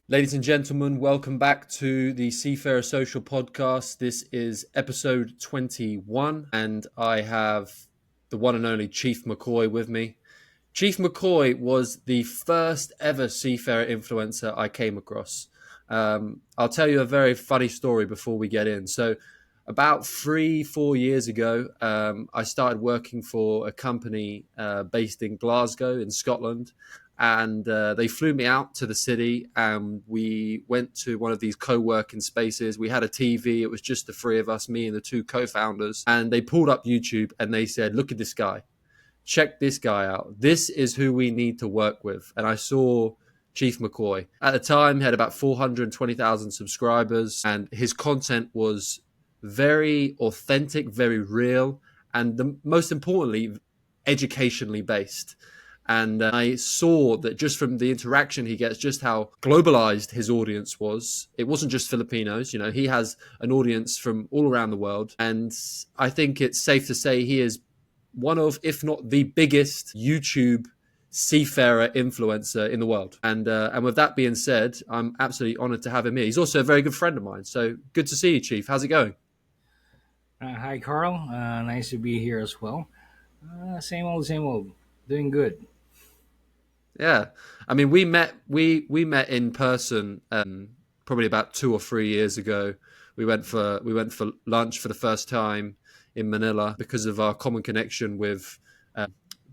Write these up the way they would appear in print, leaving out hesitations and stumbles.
Ladies and gentlemen, welcome back to the Seafarer Social Podcast. This is episode 21, and I have the one and only Chief MAKOi with me. Chief MAKOi was the first ever seafarer influencer I came across. I'll tell you a very funny story before we get in. So, about 3-4 years ago, I started working for a company based in Glasgow in Scotland, and they flew me out to the city, and we went to one of these co-working spaces. We had a TV. It was just the three of us, me and the two co-founders, and they pulled up YouTube and they said, look at this guy, check this guy out, this is who we need to work with. And I saw Chief MAKOi. At the time, he had about 420,000 subscribers, and his content was very authentic, very real, and most importantly, educationally based. And I saw that just from the interaction he gets, just how globalized his audience was. It wasn't just Filipinos, he has an audience from all around the world. And I think it's safe to say he is one of, if not the biggest YouTube seafarer influencer in the world. And with that being said, I'm absolutely honored to have him here. He's also a very good friend of mine. So good to see you, Chief. How's it going? Hi, Carl. Nice to be here as well. Same old, same old. Doing good. Yeah, I mean, we met in person probably about 2 or 3 years ago. We went for lunch for the first time in Manila because of our common connection with a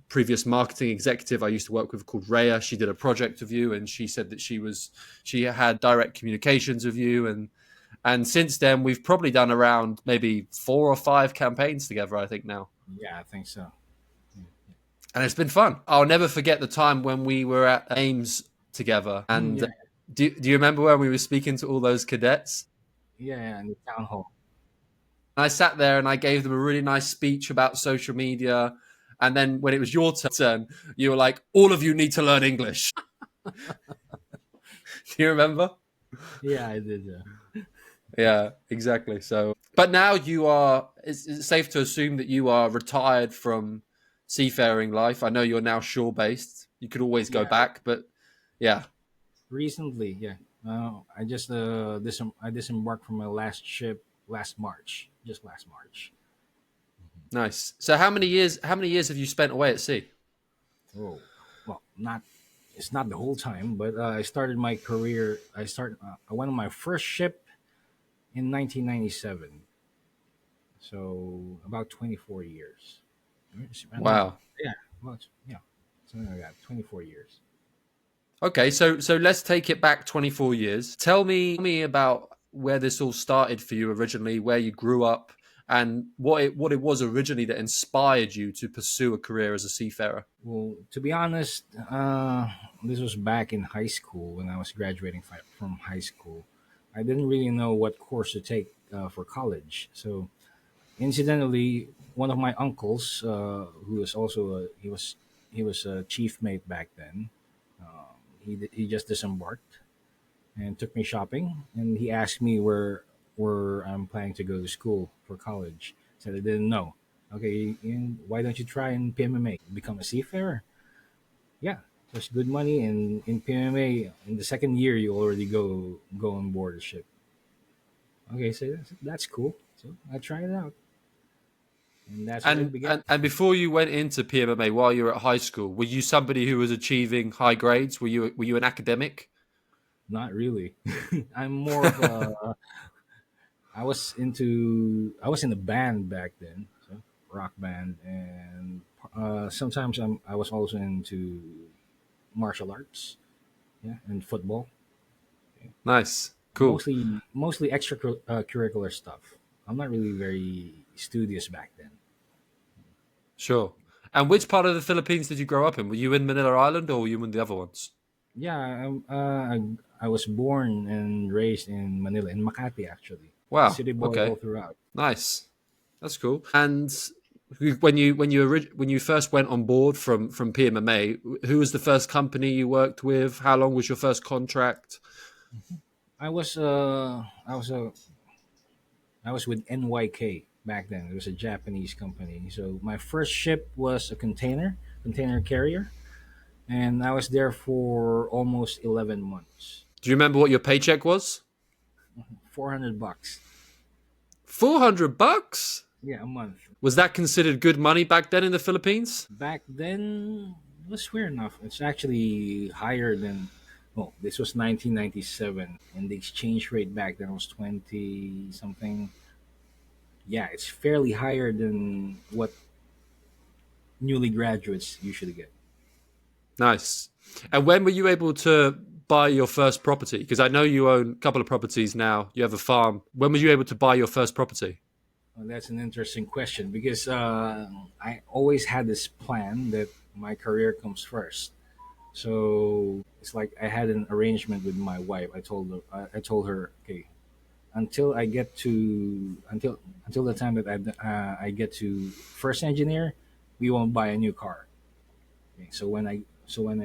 previous marketing executive I used to work with called Rhea. She did a project of you, and she said that she had direct communications with you, and since then we've probably done around maybe 4 or 5 campaigns together, I think now. Yeah, I think so. And it's been fun. I'll never forget the time when we were at Ames together. And Yeah, do you remember when we were speaking to all those cadets? yeah, in the town hall. And I sat there and I gave them a really nice speech about social media. And then when it was your turn, you were like, all of you need to learn English. Do you remember? Yeah, I did. Yeah, exactly. So, but now is it safe to assume that you are retired from seafaring life? I know you're now shore based. You could always go Yeah, back, but yeah, recently, yeah. I just I disembarked from my last ship last March, just last March. nice. So how many years have you spent away at sea? Oh, well, not it's not the whole time, but I started my career. I went on my first ship in 1997, so about 24 years. No, Wow. yeah, well, yeah, something like that. 24 years. Okay, so let's take it back 24 years. Tell me about where this all started for you originally, where you grew up, and what it was originally that inspired you to pursue a career as a seafarer. Well, to be honest, this was back in high school when I was graduating from high school. I didn't really know what course to take for college. So, incidentally, one of my uncles, who was also he was a chief mate back then. He just disembarked and took me shopping, and he asked me where I'm planning to go to school for college. Said I didn't know. Okay, why don't you try in PMMA, become a seafarer? Yeah, there's good money, and in PMMA, in the second year, you already go on board a ship. Okay, so that's cool. So I tried it out, and that's where it And, began. and and before you went into PMMA, while you were at high school, were you somebody who was achieving high grades? Were you an academic? Not really. I'm more of a. I was in a band back then, so rock band, and sometimes I was also into martial arts, yeah, and football. Nice, cool, Mostly curricular stuff. I'm not really very studious back then. sure. And which part of the Philippines did you grow up in? Were you in Manila Island or were you in the other ones? Yeah, I was born and raised in Manila, in Makati actually. Wow. City boy Okay. all throughout. Nice. That's cool. And when you first went on board from PMMA, who was the first company you worked with? How long was your first contract? I was I was with NYK back then. It was a Japanese company. So my first ship was a container carrier, and I was there for almost 11 months. Do you remember what your paycheck was? $400. $400? Yeah, a month. Was that considered good money back then in the Philippines? Back then, it was fair enough. It's actually higher than. Well, this was 1997, and the exchange rate back then was 20 something. Yeah, it's fairly higher than what newly graduates usually get. Nice. And when were you able to buy your first property? Because I know you own a couple of properties now. You have a farm. When were you able to buy your first property? Well, that's an interesting question because I always had this plan that my career comes first. So it's like I had an arrangement with my wife. I told her, okay, until the time that I get to first engineer, we won't buy a new car. Okay, so when I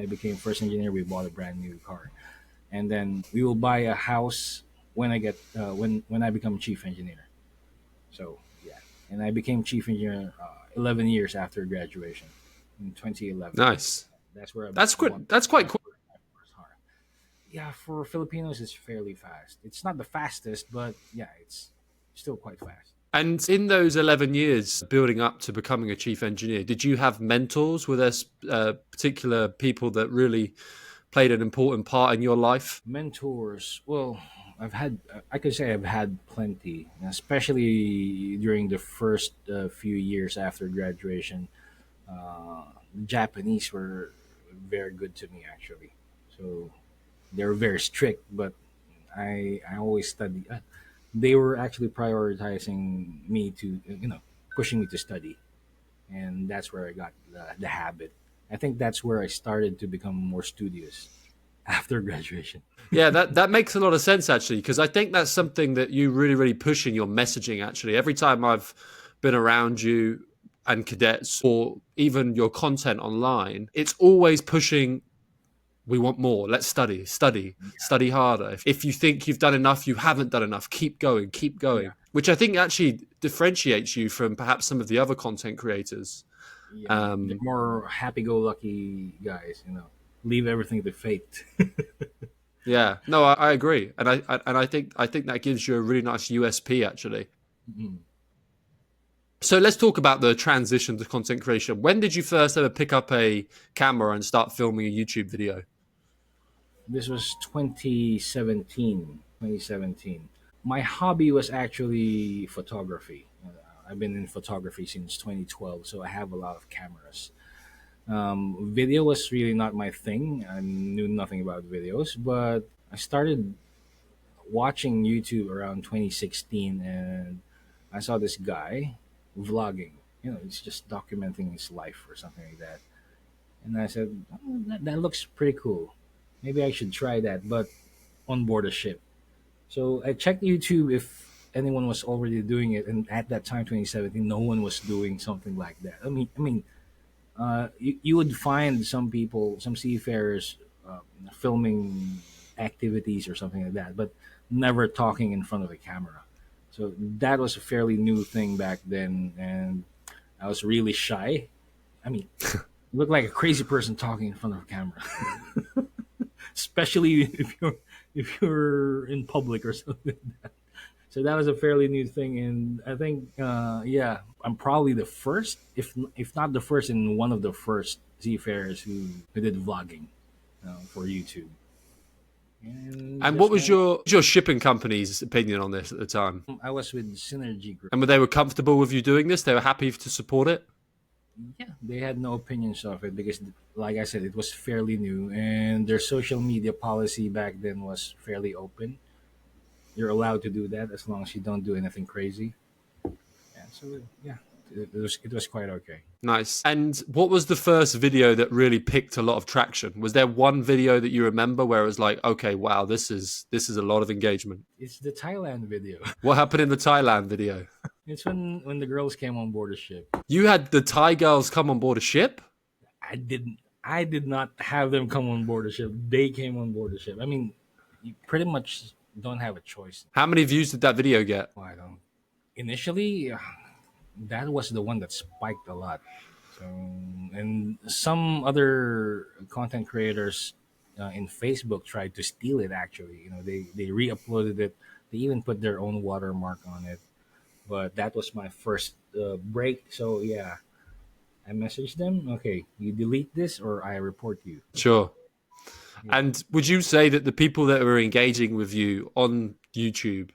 became first engineer, we bought a brand new car, and then we will buy a house when when I become chief engineer. So yeah, and I became chief engineer 11 years after graduation in 2011. Nice. That's where That's quite. That's quite cool. my first car. Yeah, for Filipinos, it's fairly fast. It's not the fastest, but yeah, it's still quite fast. And in those 11 years building up to becoming a chief engineer, did you have mentors? Were there particular people that really played an important part in your life? Mentors. Well, I could say I've had plenty, especially during the first few years after graduation. The Japanese were very good to me, actually. So they were very strict, but I always studied. They were actually prioritizing me to, pushing me to study, and that's where I got the habit. I think that's where I started to become more studious after graduation. Yeah, that makes a lot of sense actually, because I think that's something that you really, really push in your messaging actually. Every time I've been around you and cadets or even your content online, it's always pushing, we want more. Let's study harder. If you think you've done enough, you haven't done enough. Keep going, Yeah, which I think actually differentiates you from perhaps some of the other content creators. yeah. The Um, more happy-go-lucky guys, leave everything to fate. yeah, no, I agree, and I think that gives you a really nice USP actually. Mhm. So let's talk about the transition to content creation. When did you first ever pick up a camera and start filming a YouTube video? This was 2017. 2017. My hobby was actually photography. I've been in photography since 2012, so I have a lot of cameras. Video was really not my thing. I knew nothing about videos, but I started watching YouTube around 2016, and I saw this guy vlogging. He's just documenting his life or something like that. And I said, "Oh, that looks pretty cool. Maybe I should try that, but on board a ship." So I checked YouTube if anyone was already doing it, and at that time, 2017, no one was doing something like that. You would find some people, some seafarers, filming activities or something like that, but never talking in front of a camera. So that was a fairly new thing back then, and I was really shy. I mean, you look like a crazy person talking in front of a camera, especially if you're in public or something. So that was a fairly new thing, and I think, yeah, I'm probably the first, if not the first, in one of the first seafarers who did vlogging for YouTube. And And just what was your shipping company's opinion on this at the time? I was with Synergy Group. And were they comfortable with you doing this? They were happy to support it? Yeah, they had no opinions of it because, like I said, it was fairly new, and their social media policy back then was fairly open. You're allowed to do that as long as you don't do anything crazy. And so, yeah, it was quite okay. Nice. And what was the first video that really picked a lot of traction? Was there one video that you remember where it was like, okay, wow, this is a lot of engagement? It's the Thailand video. What happened in the Thailand video? It's when the girls came on board the ship. You had the Thai girls come on board a ship? I did not have them come on board the ship. They came on board the ship. I mean, you pretty much don't have a choice. How many views did that video get? I don't. Initially, that was the one that spiked a lot. So, and some other content creators in Facebook tried to steal it. Actually, they re-uploaded it. They even put their own watermark on it. But that was my first break. So yeah, I messaged them. Okay, you delete this or I report you. Sure. Yeah. And would you say that the people that were engaging with you on YouTube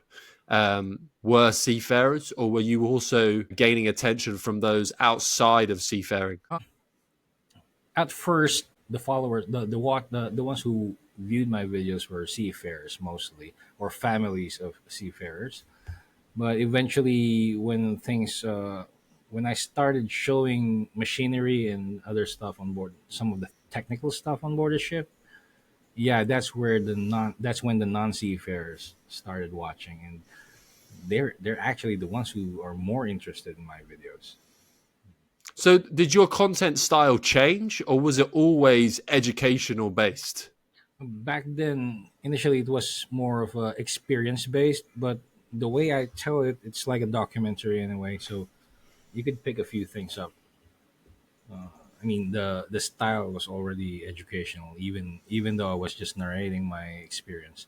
were seafarers, or were you also gaining attention from those outside of seafaring? At first, the followers, the ones who viewed my videos were seafarers mostly, or families of seafarers. But eventually, when I started showing machinery and other stuff on board, some of the technical stuff on board the ship, yeah, that's when the non seafarers started watching, and they're actually the ones who are more interested in my videos. So, did your content style change, or was it always educational based? Back then, initially, it was more of a experience based, but the way I tell it, it's like a documentary in a way. So you could pick a few things up. I mean, the style was already educational, even though I was just narrating my experience.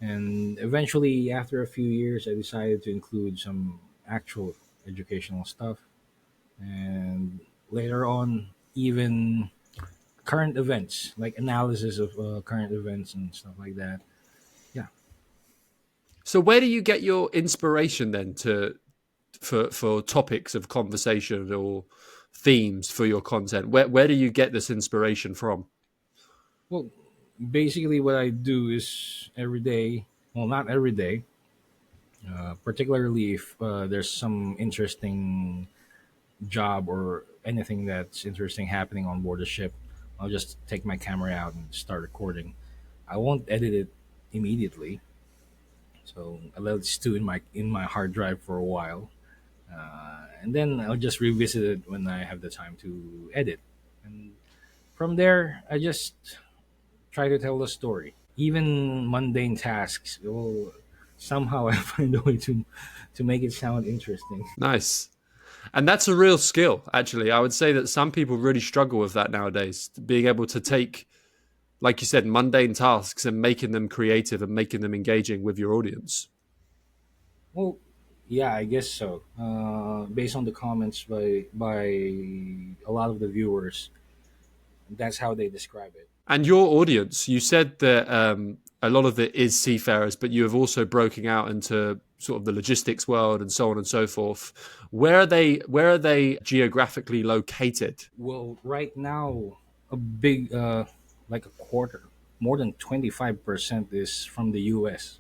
And eventually, after a few years, I decided to include some actual educational stuff. And later on, even current events, like analysis of current events and stuff like that. Yeah. So, where do you get your inspiration then for topics of conversation or themes for your content? Where do you get this inspiration from? Well, basically, what I do is every day, well, not every day, particularly if there's some interesting job or anything that's interesting happening on board the ship, I'll just take my camera out and start recording. I won't edit it immediately, so I let it stew in my hard drive for a while, and then I'll just revisit it when I have the time to edit. And from there, I just try to tell the story. Even mundane tasks will somehow I find a way to make it sound interesting. Nice. And that's a real skill, actually. I would say that some people really struggle with that nowadays, being able to take, like you said, mundane tasks and making them creative and making them engaging with your audience. Well, yeah, I guess so. Based on the comments by a lot of the viewers, that's how they describe it. And your audience, you said that a lot of it is seafarers, but you have also broken out into sort of the logistics world and so on and so forth. Where are they? Where are they geographically located? Well, right now, a big like a quarter, more than 25% is from the U.S.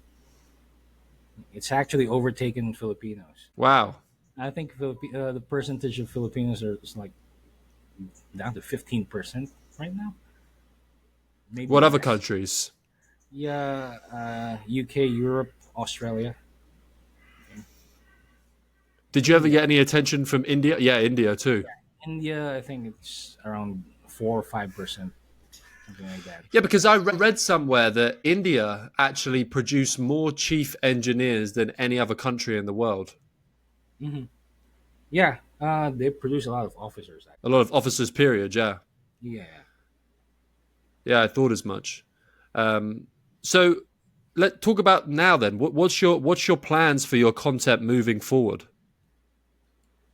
It's actually overtaken Filipinos. Wow. I think the percentage of Filipinos is like down to 15% right now, maybe What other less. countries? Yeah, UK, Europe, Australia. Did you ever India. get any attention from India? Yeah, India too. India, I think it's around 4 or 5%, something like that. Yeah, because I read somewhere that India actually produce more chief engineers than any other country in the world. Hmm. Yeah, they produce a lot of officers. A lot of officers, period. Yeah. Yeah. Yeah, I thought as much. So let's talk about now then. What's your plans for your content moving forward?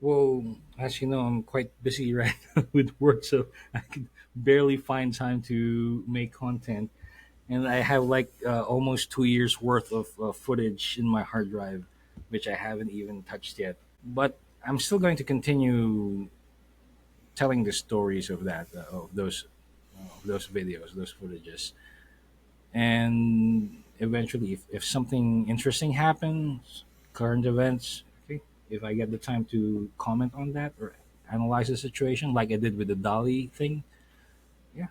Well, as you know, I'm quite busy right now with work, so I can barely find time to make content. And I have like almost 2 years worth of footage in my hard drive, which I haven't even touched yet. But I'm still going to continue telling the stories of those videos, those footages, and eventually, if something interesting happens, current events, okay, if I get the time to comment on that or analyze the situation, like I did with the Dolly thing, yeah,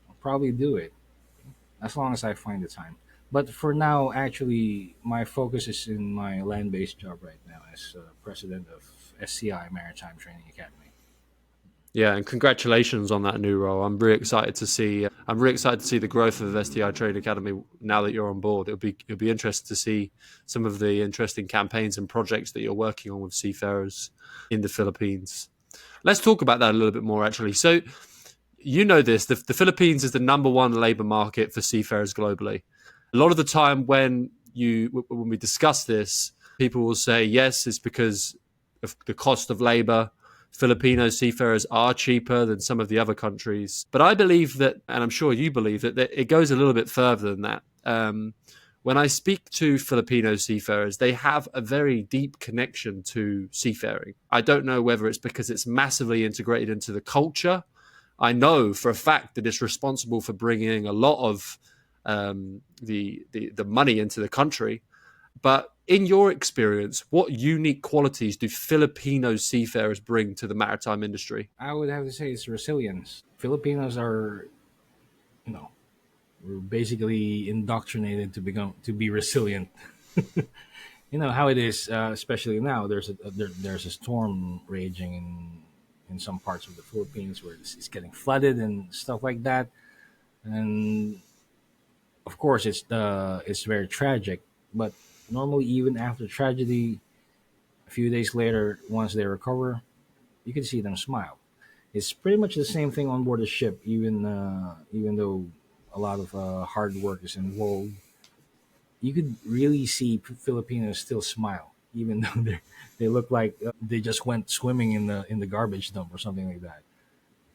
I'll probably do it as long as I find the time. But for now, actually, my focus is in my land-based job right now as president of SCI Maritime Training Academy. Yeah, and congratulations on that new role. I'm really excited to see. I'm really excited to see the growth of STI Trade Academy now that you're on board. It'll be interesting to see some of the interesting campaigns and projects that you're working on with seafarers in the Philippines. Let's talk about that a little bit more, actually. So, you know this, the Philippines is the number one labor market for seafarers globally. A lot of the time when we discuss this, people will say, yes, it's because of the cost of labor. Filipino seafarers are cheaper than some of the other countries. But I believe that, and I'm sure you believe that it goes a little bit further than that. When I speak to Filipino seafarers, they have a very deep connection to seafaring. I don't know whether it's because it's massively integrated into the culture. I know for a fact that it's responsible for bringing a lot of the money into the country. But in your experience, what unique qualities do Filipino seafarers bring to the maritime industry? I would have to say it's resilience. Filipinos are, you know, we're basically indoctrinated to be resilient. You know how it is, especially now. There's a storm raging in some parts of the Philippines where it's getting flooded and stuff like that. And of course, it's very tragic. But normally, even after tragedy, a few days later, once they recover, you can see them smile. It's pretty much the same thing on board the ship, even though a lot of hard work is involved. You could really see Filipinos still smile, even though they look like they just went swimming in the garbage dump or something like that.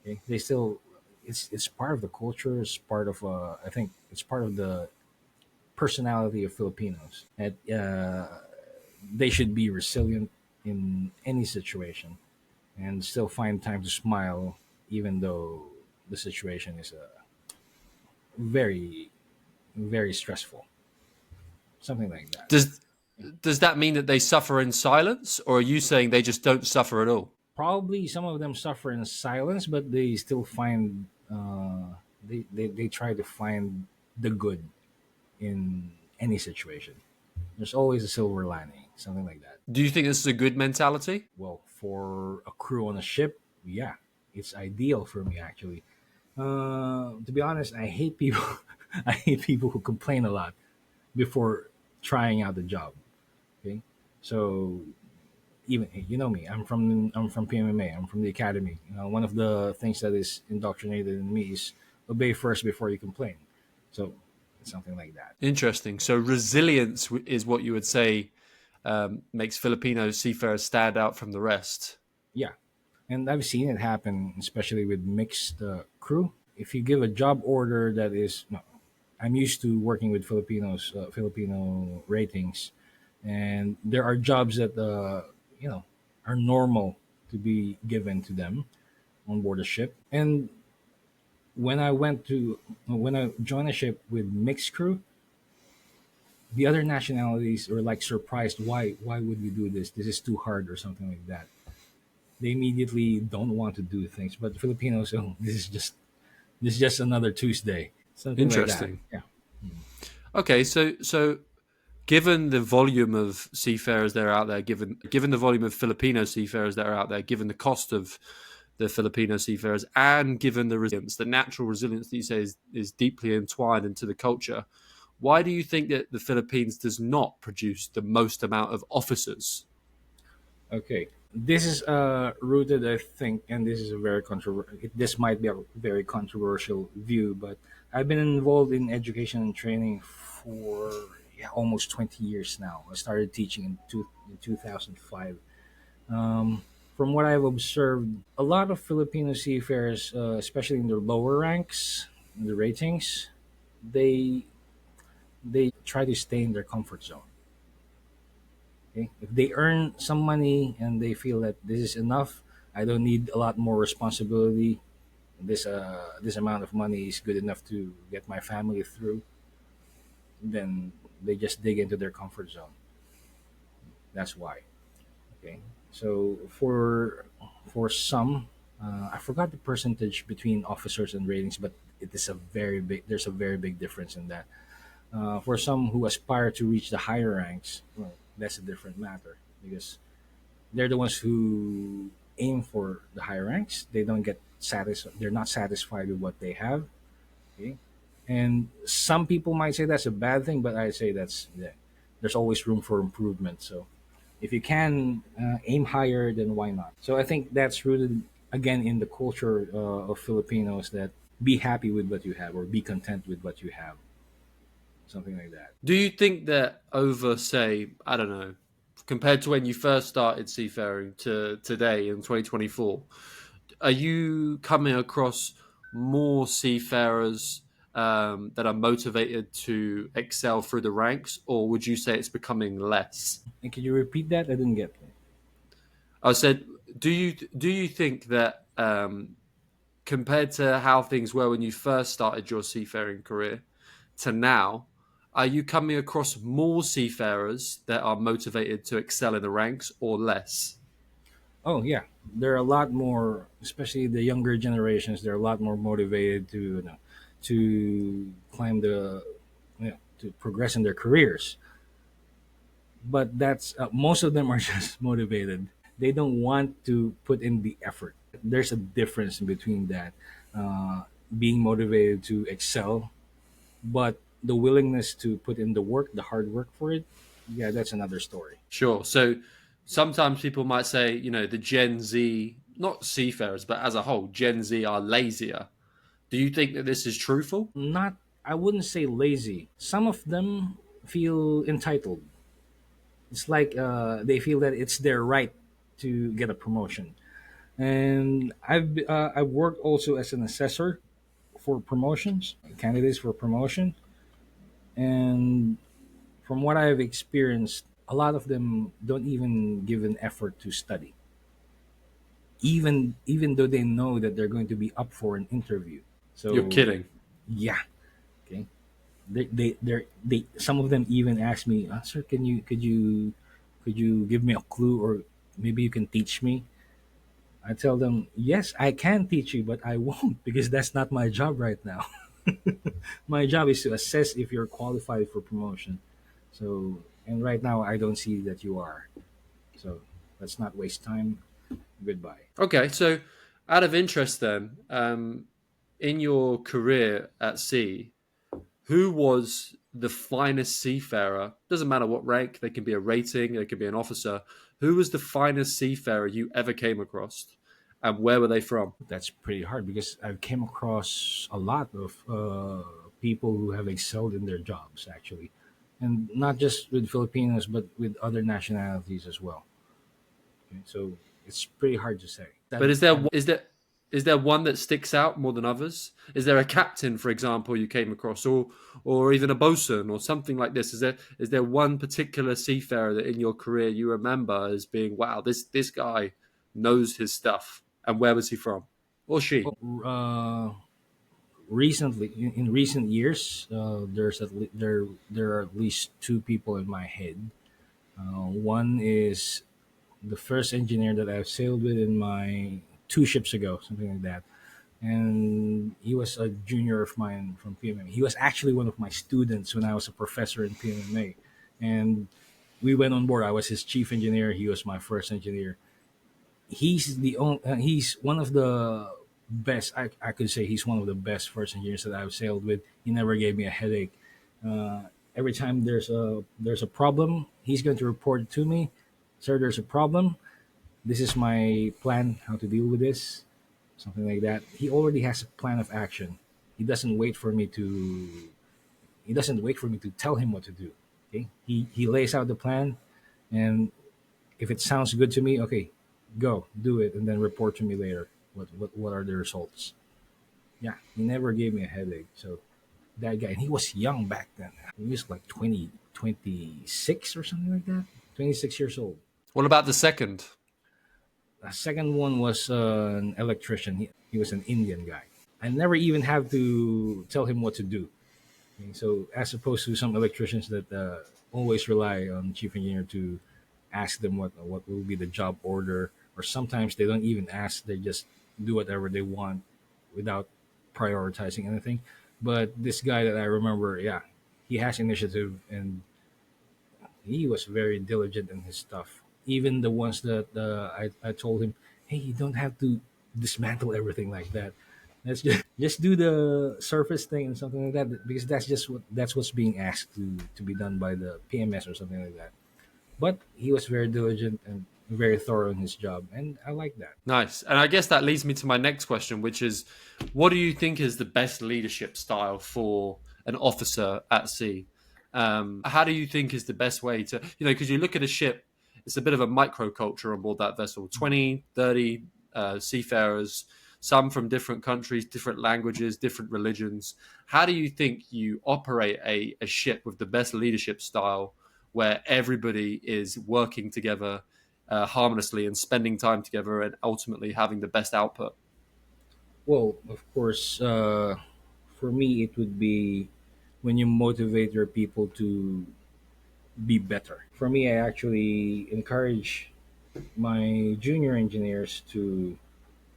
Okay? They still, it's part of the culture. It's part of I think it's part of the personality of Filipinos that they should be resilient in any situation and still find time to smile, even though the situation is very, very stressful. Something like that. Does that mean that they suffer in silence, or are you saying they just don't suffer at all? Probably some of them suffer in silence, but they still find they try to find the good in any situation. There's always a silver lining, something like that. Do you think this is a good mentality? Well, for a crew on a ship, yeah, it's ideal for me actually. To be honest, I hate people. I hate people who complain a lot before trying out the job. Okay, so even you know me, I'm from PMMA. I'm from the academy. One of the things that is indoctrinated in me is obey first before you complain. So it's something like that. Interesting. So resilience is what you would say makes Filipino seafarers stand out from the rest. Yeah, and I've seen it happen, especially with mixed crew. If you give a job order that is, no, I'm used to working with Filipino ratings, and there are jobs that you know are normal to be given to them on board a ship. And when I joined a ship with mixed crew, the other nationalities were like surprised. Why would we do this? This is too hard or something like that. They immediately don't want to do things. But the Filipinos, oh, this is just another Tuesday, something like that. Interesting. Yeah. Okay, so given the volume of seafarers that are out there, given the volume of Filipino seafarers that are out there, given the cost of the Filipino seafarers, and given the resilience, the natural resilience that you say is deeply entwined into the culture, why do you think that the Philippines does not produce the most amount of officers? Okay. This is rooted, I think, and this is a very controversial. This might be a very controversial view, but I've been involved in education and training for, yeah, almost 20 years now. I started teaching in 2005. From what I've observed, a lot of Filipino seafarers, especially in the lower ranks, in the ratings, they they try to stay in their comfort zone. Okay? If they earn some money and they feel that this is enough, I don't need a lot more responsibility. This amount of money is good enough to get my family through. Then they just dig into their comfort zone. That's why. Okay. So for some, I forgot the percentage between officers and ratings, but it is a very big. There's a very big difference in that. For some who aspire to reach the higher ranks, well, that's a different matter because they're the ones who aim for the higher ranks. They don't get satisfied. They're not satisfied with what they have. Okay, and some people might say that's a bad thing, but I say that's, yeah, there's always room for improvement. So if you can aim higher, then why not? So I think that's rooted. again in the culture of Filipinos that be happy with what you have or be content with what you have, something like that. Do you think that over, say, I don't know, compared to when you first started seafaring to today in 2024, are you coming across more seafarers that are motivated to excel through the ranks, or would you say it's becoming less? And can you repeat that? I didn't get it. I said, do you think that compared to how things were when you first started your seafaring career to now, are you coming across more seafarers that are motivated to excel in the ranks or less? Oh yeah, there are a lot more, especially the younger generations. They're a lot more motivated to to climb to progress in their careers. But that's most of them are just motivated. They don't want to put in the effort. There's a difference between that, uh, being motivated to excel, but the willingness to put in the work, the hard work for it. Yeah, that's another story. Sure. So sometimes people might say, the Gen Z, not seafarers, but as a whole, Gen Z are lazier. Do you think that this is truthful? Not, I wouldn't say lazy. Some of them feel entitled. It's like they feel that it's their right to get a promotion. And I've worked also as an assessor for promotions, candidates for promotion, and from what I've experienced, a lot of them don't even give an effort to study, even though they know that they're going to be up for an interview. You're So kidding. yeah, okay. They some of them even ask me, sir, could you give me a clue or maybe you can teach me? I tell them, yes, I can teach you, but I won't because that's not my job right now. My job is to assess if you're qualified for promotion. So, and right now I don't see that you are. So let's not waste time. Goodbye. Okay, so out of interest then, in your career at sea, who was the finest seafarer? Doesn't matter what rank, they can be a rating, they could be an officer. Who was the finest seafarer you ever came across, and where were they from? That's pretty hard because I've came across a lot of people who have excelled in their jobs actually, and not just with Filipinos but with other nationalities as well. Okay, so it's pretty hard to say. But is there one that sticks out more than others? Is there a captain, for example, you came across, or even a bosun or something like this? Is there one particular seafarer that in your career you remember as being, wow, this guy knows his stuff, and where was he from, or she? Recently, in recent years, there are at least two people in my head. One is the first engineer that I've sailed with in my two ships ago, something like that. And he was a junior of mine from PMMA. He was actually one of my students when I was a professor in PMMA. And we went on board. I was his chief engineer. He was my first engineer. He's one of the best. I could say he's one of the best first engineers that I've sailed with. He never gave me a headache. Every time there's a problem, he's going to report it to me. Sir, there's a problem. This is my plan how to deal with this, something like that. He already has a plan of action. He doesn't wait for me to. He doesn't wait for me to tell him what to do. Okay, he lays out the plan, and if it sounds good to me, okay, go do it, and then report to me later. What are the results? Yeah, he never gave me a headache. So that guy, and he was young back then. He was like 26 or something like that. 26 years old. What about the second? The second one was an electrician. He was an Indian guy. I never even have to tell him what to do. Okay, so as opposed to some electricians that always rely on chief engineer to ask them what will be the job order, or sometimes they don't even ask. They just do whatever they want without prioritizing anything. But this guy that I remember, yeah, he has initiative and he was very diligent in his stuff. Even the ones that I told him, hey, you don't have to dismantle everything like that. Let's just do the surface thing and something like that because that's what's being asked to be done by the PMS or something like that. But he was very diligent and very thorough in his job, and I like that. Nice. And I guess that leads me to my next question, which is what do you think is the best leadership style for an officer at sea? How do you think is the best way to, because you look at a ship, it's a bit of a microculture on board that vessel 20, 30 seafarers, some from different countries, different languages, different religions. How do you think you operate a ship with the best leadership style where everybody is working together harmoniously and spending time together and ultimately having the best output? Well, of course, for me, it would be when you motivate your people to be better. For me, I actually encourage my junior engineers to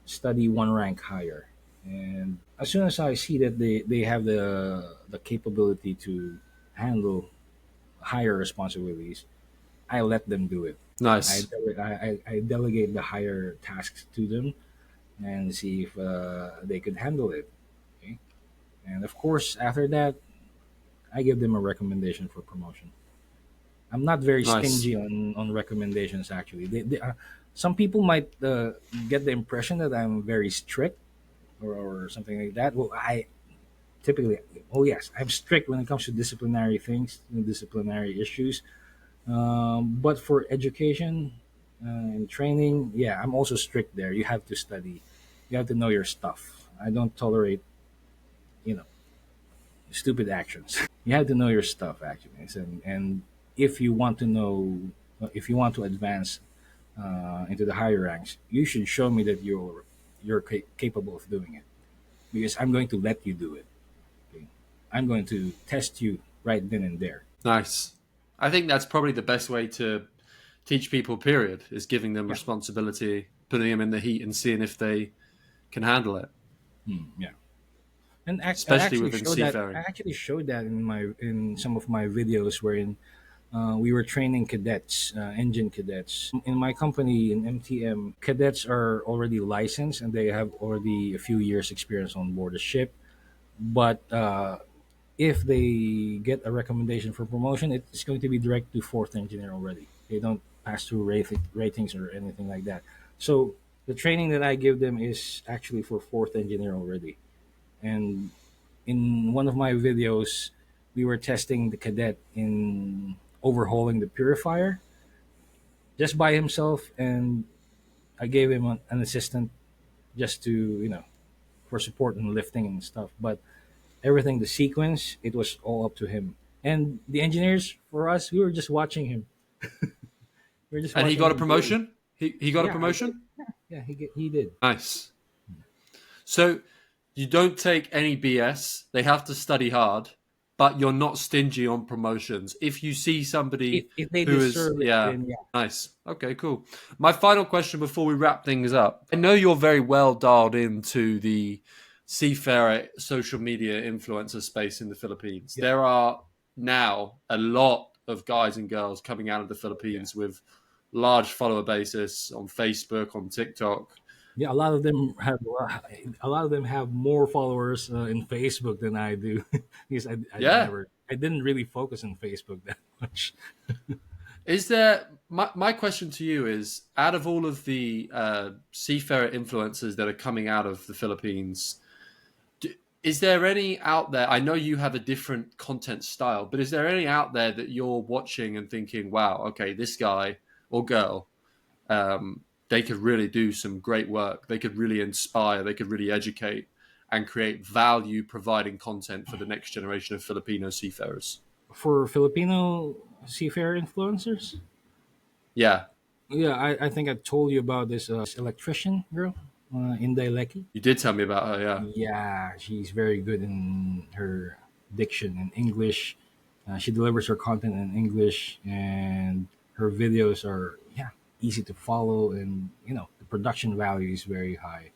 study one rank higher. And as soon as I see that they have the capability to handle higher responsibilities, I let them do it. Nice. I delegate the higher tasks to them and see if they could handle it. Okay? And of course, after that, I give them a recommendation for promotion. I'm not very Nice. stingy on recommendations. Actually, some people might get the impression that I'm very strict or something like that. Well, I typically, oh yes, I'm strict when it comes to disciplinary things, disciplinary issues. But for education and training, yeah, I'm also strict there. You have to study, you have to know your stuff. I don't tolerate, you know, stupid actions. You have to know your stuff, actually, and if you want to know, if you want to advance into the higher ranks, you should show me that you're capable of doing it because I'm going to let you do it. Okay? I'm going to test you right then and there. Nice. I think that's probably the best way to teach people, period, is giving them Yeah. responsibility, putting them in the heat and seeing if they can handle it, Yeah. And I especially actually within showed that. I seafaring. actually showed that in some of my videos wherein we were training cadets, engine cadets. In my company in MTM, cadets are already licensed and they have already a few years experience on board a ship. But if they get a recommendation for promotion, it's going to be direct to fourth engineer already. They don't pass through ratings or anything like that. So the training that I give them is actually for fourth engineer already. And in one of my videos, we were testing the cadet in overhauling the purifier just by himself, and I gave him an assistant just to for support and lifting and stuff. But everything, the sequence, it was all up to him. And the engineers, for us, we were just watching him. We were just And he watching got a him do it. promotion. He got a Yeah, I did. promotion. Yeah, he did. Nice. So you don't take any BS. They have to study hard, but you're not stingy on promotions. If you see somebody If they who is, deserve it, yeah, then yeah. nice. Okay, cool. My final question before we wrap things up. I know you're very well dialed into the Seafarer social media influencer space in the Philippines. Yeah. There are now a lot of guys and girls coming out of the Yeah. Philippines with large follower basis on Facebook, on TikTok. Yeah, a lot of them have more followers in Facebook than I do because Yeah. I didn't really focus on Facebook that much. Is there my question to you is out of all of the seafarer influencers that are coming out of the Philippines, is there any out there? I know you have a different content style, but is there any out there that you're watching and thinking, "Wow, okay, this guy or girl, they could really do some great work. They could really inspire. They could really educate and create value, providing content for the next generation of Filipino seafarers." For Filipino seafarer influencers, Yeah, yeah, I think I told you about this electrician girl, Inday Lecky. you did tell me about her. Yeah. Yeah, she's very good in her diction in English. She delivers her content in English, and her videos are easy to follow, and the production value is very high.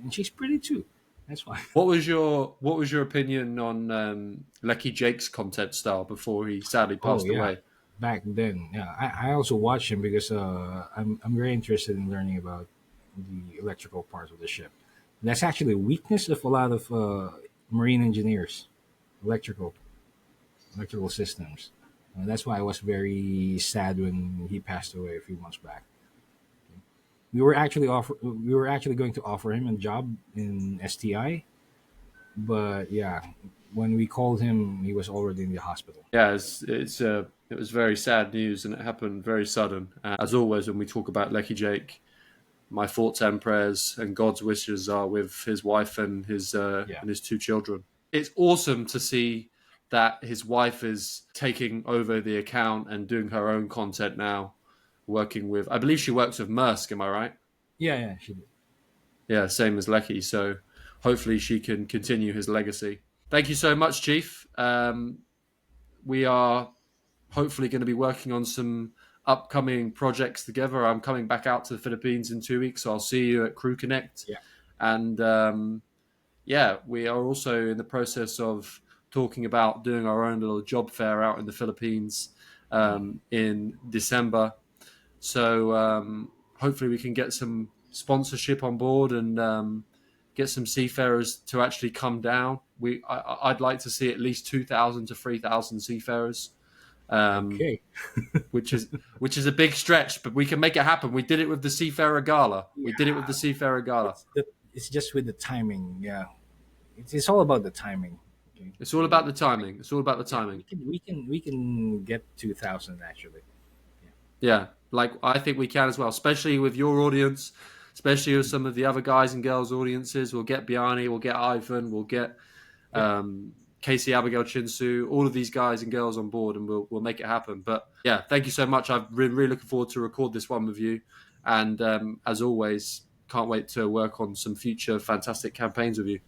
And she's pretty too. That's why. What was your opinion on Lecky Jake's content style before he sadly Oh passed yeah, away? back then, yeah. I also watch him because I'm very interested in learning about the electrical parts of the ship. And that's actually a weakness of a lot of marine engineers, electrical electrical systems. That's why I was very sad when he passed away a few months back. We were actually going to offer him a job in STI, but yeah, when we called him, he was already in the hospital. Yeah, it was very sad news, and it happened very sudden. As always, when we talk about Lecky Jake, my thoughts and prayers and God's wishes are with his wife Yeah. and his two children. It's awesome to see that his wife is taking over the account and doing her own content now, working with. I believe she works with Maersk. Am I right? Yeah, yeah, she did. Yeah, same as Lecky. So hopefully she can continue his legacy. Thank you so much, Chief. We are hopefully going to be working on some upcoming projects together. I'm coming back out to the Philippines in 2 weeks, so I'll see you at Crew Connect. Yeah. And yeah, we are also in the process of talking about doing our own little job fair out in the Philippines in December. So hopefully we can get some sponsorship on board and get some seafarers to actually come down. I'd like to see at least 2,000 to 3,000 seafarers. Um, Okay. which is a big stretch, but we can make it happen. We did it with the Seafarer Gala. We did it with the Yeah, Seafarer Gala. it's just with the timing. Yeah, it's all about the timing. Okay, It's all so about the timing. It's all about the yeah, we timing. can we can we can get 2,000 actually. Yeah, like I think we can as well, especially with your audience, especially with some of the other guys and girls' audiences. We'll get Biani, we'll get Ivan, we'll get Yep. Casey, Abigail, Chinsu, all of these guys and girls on board, and we'll make it happen. But yeah, thank you so much. I've been really looking forward to record this one with you, and as always, can't wait to work on some future fantastic campaigns with you.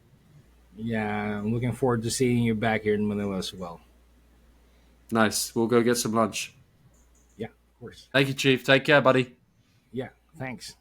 Yeah, I'm looking forward to seeing you back here in Manila as well. Nice. We'll go get some lunch. Yeah, of course. Thank you, Chief. Take care, buddy. Yeah, thanks.